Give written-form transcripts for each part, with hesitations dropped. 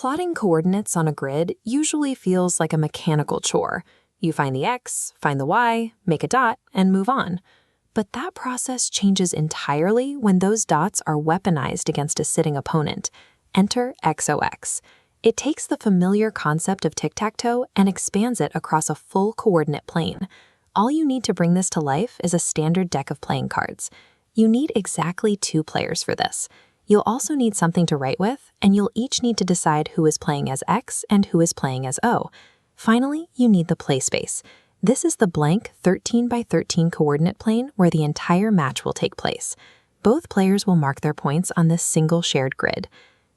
Plotting coordinates on a grid usually feels like a mechanical chore. You find the X, find the Y, make a dot, and move on. But that process changes entirely when those dots are weaponized against a sitting opponent. Enter XOX. It takes the familiar concept of tic-tac-toe and expands it across a full coordinate plane. All you need to bring this to life is a standard deck of playing cards. You need exactly 2 players for this. You'll also need something to write with, and you'll each need to decide who is playing as X and who is playing as O. Finally, you need the play space. This is the blank 13 by 13 coordinate plane where the entire match will take place. Both players will mark their points on this single shared grid.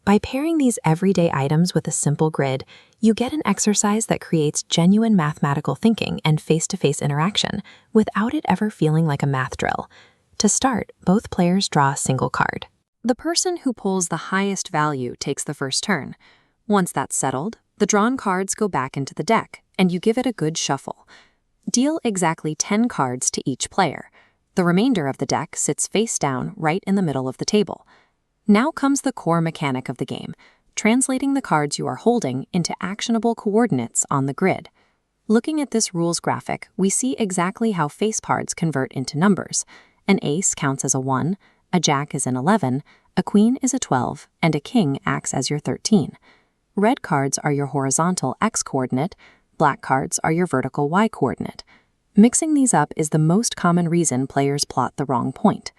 By pairing these everyday items with a simple grid, you get an exercise that creates genuine mathematical thinking and face-to-face interaction without it ever feeling like a math drill. To start, both players draw a single card. The person who pulls the highest value takes the first turn. Once that's settled, the drawn cards go back into the deck, and you give it a good shuffle. Deal exactly 10 cards to each player. The remainder of the deck sits face down right in the middle of the table. Now comes the core mechanic of the game, translating the cards you are holding into actionable coordinates on the grid. Looking at this rules graphic, we see exactly how face cards convert into numbers. An ace counts as a 1, a jack is an 11, a queen is a 12, and a king acts as your 13. Red cards are your horizontal X coordinate, black cards are your vertical Y coordinate. Mixing these up is the most common reason players plot the wrong point.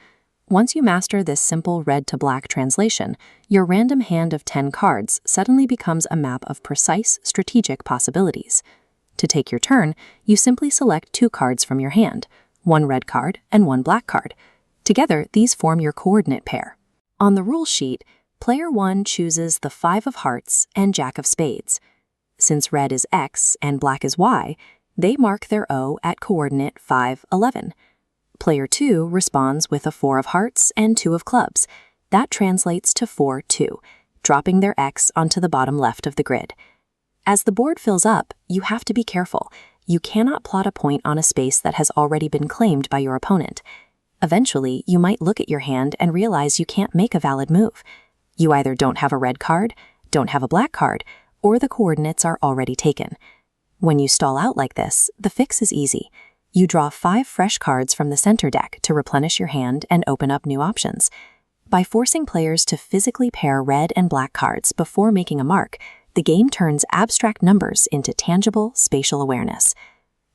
Once you master this simple red to black translation, your random hand of 10 cards suddenly becomes a map of precise, strategic possibilities. To take your turn, you simply select 2 cards from your hand, 1 red card and 1 black card. Together, these form your coordinate pair. On the rule sheet, player 1 chooses the 5 of hearts and jack of spades. Since red is X and black is Y, they mark their O at coordinate 5, 11. Player 2 responds with a 4 of hearts and 2 of clubs. That translates to 4, 2, dropping their X onto the bottom left of the grid. As the board fills up, you have to be careful. You cannot plot a point on a space that has already been claimed by your opponent. Eventually, you might look at your hand and realize you can't make a valid move. You either don't have a red card, don't have a black card, or the coordinates are already taken. When you stall out like this, the fix is easy. You draw 5 fresh cards from the center deck to replenish your hand and open up new options. By forcing players to physically pair red and black cards before making a mark, the game turns abstract numbers into tangible spatial awareness.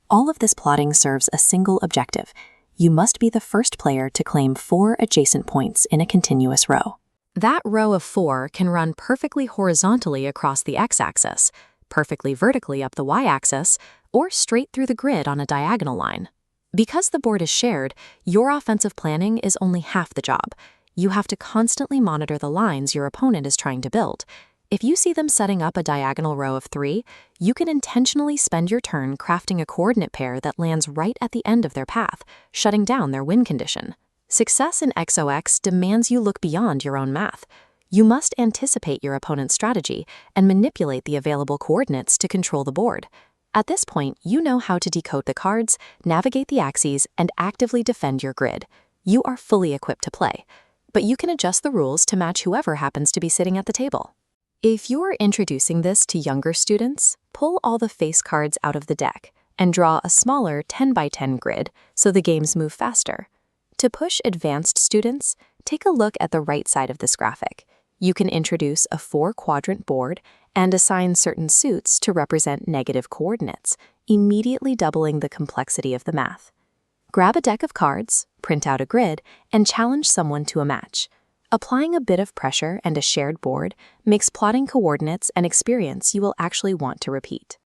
All of this plotting serves a single objective. You must be the first player to claim 4 adjacent points in a continuous row. That row of 4 can run perfectly horizontally across the x-axis, perfectly vertically up the y-axis, or straight through the grid on a diagonal line. Because the board is shared, your offensive planning is only half the job. You have to constantly monitor the lines your opponent is trying to build. If you see them setting up a diagonal row of 3, you can intentionally spend your turn crafting a coordinate pair that lands right at the end of their path, shutting down their win condition. Success in XOX demands you look beyond your own math. You must anticipate your opponent's strategy and manipulate the available coordinates to control the board. At this point, you know how to decode the cards, navigate the axes, and actively defend your grid. You are fully equipped to play, but you can adjust the rules to match whoever happens to be sitting at the table. If you're introducing this to younger students, pull all the face cards out of the deck and draw a smaller 10 by 10 grid so the games move faster. To push advanced students, take a look at the right side of this graphic. You can introduce a 4-quadrant board and assign certain suits to represent negative coordinates, immediately doubling the complexity of the math. Grab a deck of cards, print out a grid, and challenge someone to a match. Applying a bit of pressure and a shared board makes plotting coordinates an experience you will actually want to repeat.